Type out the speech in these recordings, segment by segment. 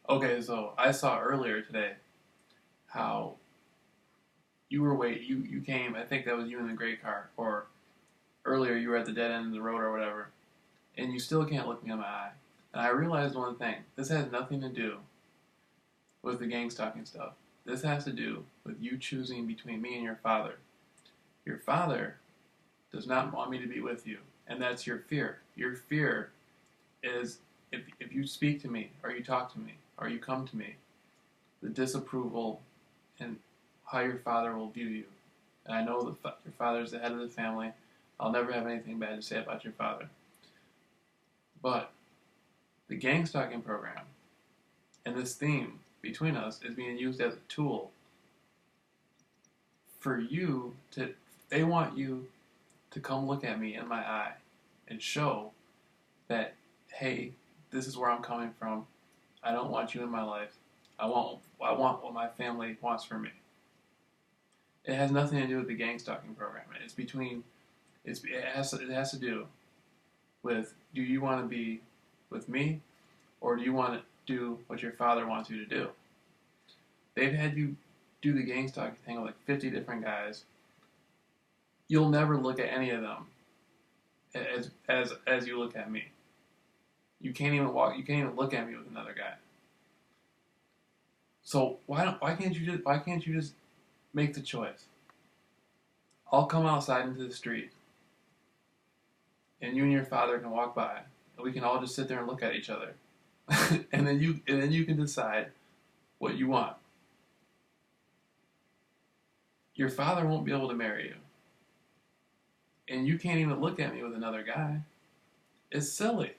Okay, so I saw earlier today how you came, I think that was you in the gray car, or earlier you were at the dead end of the road or whatever, and you still can't look me in my eye. And I realized one thing. This has nothing to do with the gang stalking stuff. This has to do with you choosing between me and your father. Your father does not want me to be with you, and that's your fear. Your fear is if you speak to me, or you talk to me, or you come to me, the disapproval and how your father will view you. And I know that your father is the head of the family. I'll never have anything bad to say about your father. But the gang stalking program and this theme between us is being used as a tool for you to, they want you to come look at me in my eye and show that, hey, this is where I'm coming from. I don't want you in my life. I want what my family wants for me. It has nothing to do with the gang stalking program. It has to do with, do you want to be with me, or do you want to do what your father wants you to do? They've had you do the gang stalking thing with like 50 different guys. You'll never look at any of them as you look at me. You can't even look at me with another guy. So why can't you just make the choice? I'll come outside into the street, and you and your father can walk by, and we can all just sit there and look at each other, and then you can decide what you want. Your father won't be able to marry you, and you can't even look at me with another guy. It's silly.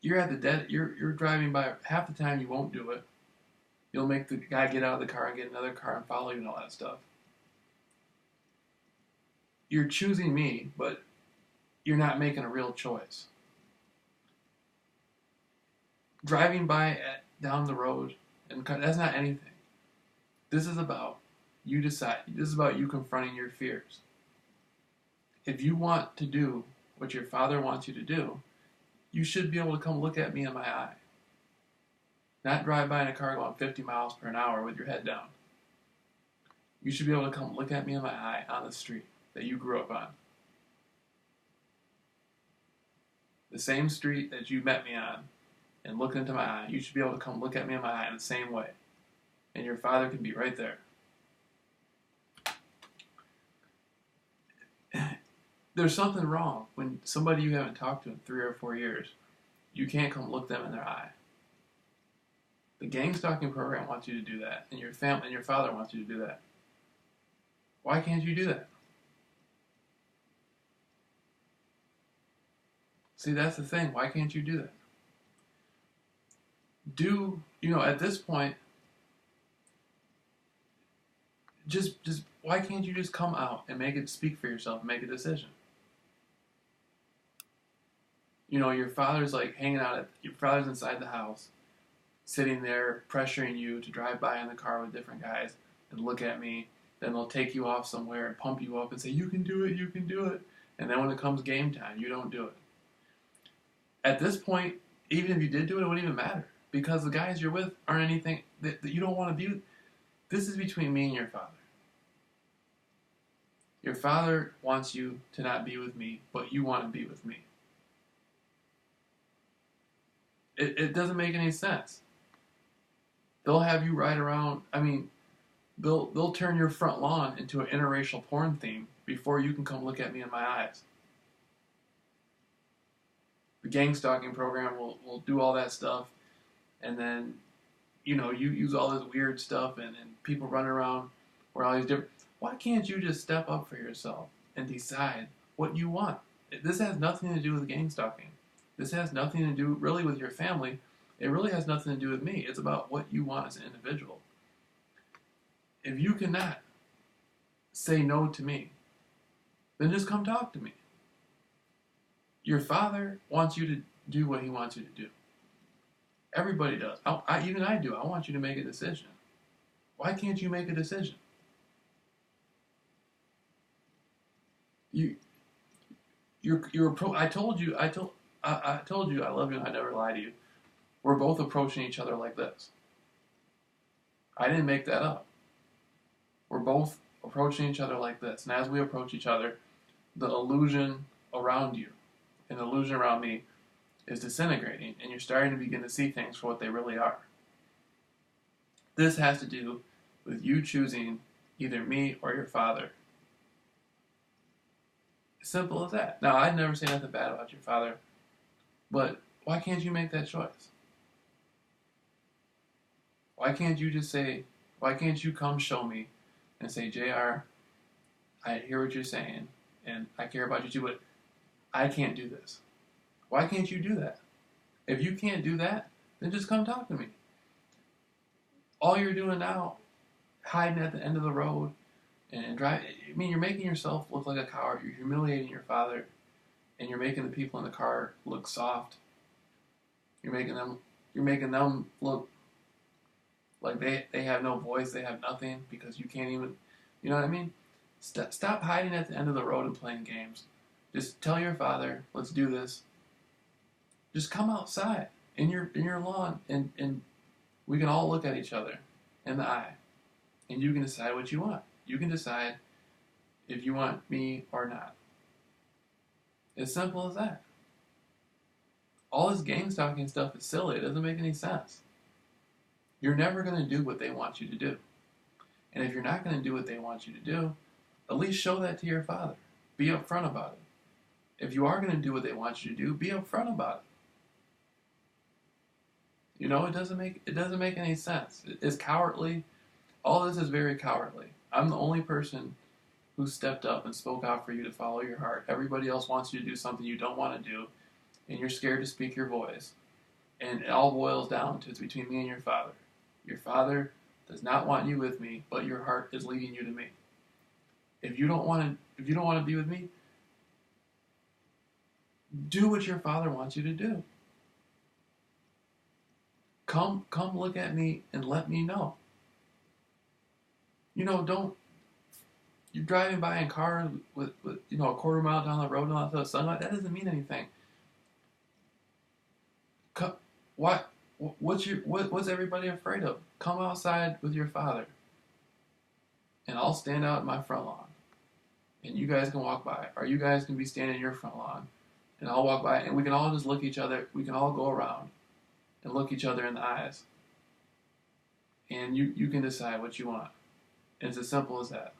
You're driving by. Half the time you won't do it. You'll make the guy get out of the car and get another car and follow you and all that stuff. You're choosing me, but you're not making a real choice. Driving by down the road, and that's not anything. This is about you decide. This is about you confronting your fears. If you want to do what your father wants you to do, you should be able to come look at me in my eye. Not drive by in a car going 50 miles per hour with your head down. You should be able to come look at me in my eye on the street that you grew up on. The same street that you met me on and look into my eye, you should be able to come look at me in my eye in the same way. And your father can be right there. There's something wrong when somebody you haven't talked to in 3 or 4 years, you can't come look them in their eye. The gang stalking program wants you to do that, and your family and your father wants you to do that. Why can't you do that? See, that's the thing. Why can't you do that? At this point, just why can't you just come out and speak for yourself and make a decision? Your father's like your father's inside the house, sitting there pressuring you to drive by in the car with different guys and look at me. Then they'll take you off somewhere and pump you up and say, you can do it, you can do it. And then when it comes game time, you don't do it. At this point, even if you did do it, it wouldn't even matter. Because the guys you're with aren't anything that you don't want to be with. This is between me and your father. Your father wants you to not be with me, but you want to be with me. It doesn't make any sense. They'll have you ride around. They'll turn your front lawn into an interracial porn theme before you can come look at me in my eyes. The gang stalking program will do all that stuff, and then you use all this weird stuff, and people run around where all these different. Why can't you just step up for yourself and decide what you want? This has nothing to do with gang stalking. This has nothing to do really with your family. It really has nothing to do with me. It's about what you want as an individual. If you cannot say no to me, then just come talk to me. Your father wants you to do what he wants you to do. Everybody does. Even I do. I want you to make a decision. Why can't you make a decision? I told I told you I love you and I never lie to you. We're both approaching each other like this. I didn't make that up. We're both approaching each other like this. And as we approach each other, the illusion around you and the illusion around me is disintegrating, and you're starting to begin to see things for what they really are. This has to do with you choosing either me or your father. Simple as that. Now, I'd never say nothing bad about your father, but why can't you make that choice? Why can't you just say, why can't you come show me and say, JR, I hear what you're saying, and I care about you too, but I can't do this. Why can't you do that? If you can't do that, then just come talk to me. All you're doing now, hiding at the end of the road and drive. I mean, you're making yourself look like a coward. You're humiliating your father, and you're making the people in the car look soft. You're making them look like they have no voice. They have nothing because you can't even. You know what I mean? Stop hiding at the end of the road and playing games. Just tell your father, let's do this. Just come outside in your lawn, and we can all look at each other in the eye, and you can decide what you want. You can decide if you want me or not. As simple as that. All this gang stalking stuff is silly. It doesn't make any sense. You're never going to do what they want you to do. And if you're not going to do what they want you to do, at least show that to your father. Be upfront about it. If you are going to do what they want you to do, be upfront about it. You know, it doesn't make any sense. It's cowardly. All this is very cowardly. I'm the only person who stepped up and spoke out for you to follow your heart. Everybody else wants you to do something you don't want to do, and you're scared to speak your voice. And it all boils down to it's between me and your father. Your father does not want you with me, but your heart is leading you to me. If you don't want to be with me, do what your father wants you to do. Come look at me and let me know. You know, you're driving by in cars with a quarter mile down the road and all that sunlight. That doesn't mean anything. What's everybody afraid of? Come outside with your father, and I'll stand out in my front lawn, and you guys can walk by, or you guys can be standing in your front lawn, and I'll walk by, and we can all just look each other. We can all go around and look each other in the eyes, and you can decide what you want. It's as simple as that.